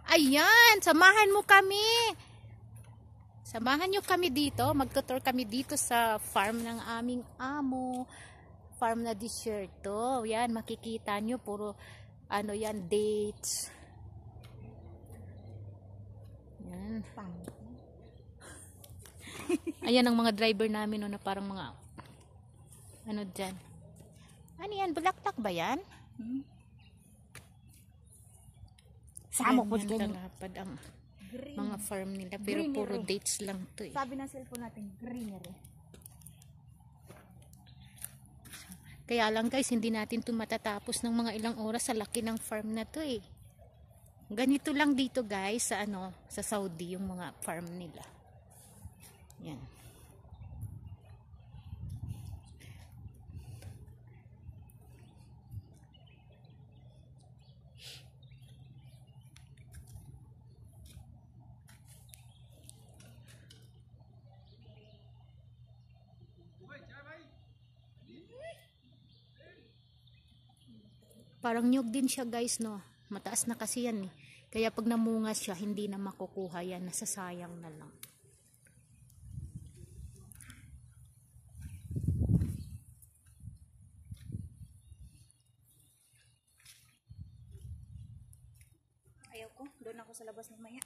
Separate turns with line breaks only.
Ayan, samahan mo kami. Samahan nyo kami dito. Magtutour kami dito sa farm ng aming amo. Farm na disyerto. Yan, makikita nyo. Puro, ano yan, dates. Yan. Ayan ang mga driver namin, no, na parang mga, ano dyan. Ano yan? Bulaklak ba yan?
Samo po
ganyan talapad ang green. Mga farm nila. Pero greenery. Puro dates lang to eh.
Sabi ng cellphone natin, greenery.
Kaya lang guys, hindi natin ito matatapos ng mga ilang oras sa laki ng farm na to eh. Ganito lang dito guys sa ano, sa Saudi yung mga farm nila. Yan. Parang nyug din siya guys, no. Mataas na kasi yan eh. Kaya pag namunga siya, hindi na makukuha yan. Nasasayang na lang.
Ayaw ko. Doon ako sa labas mamaya.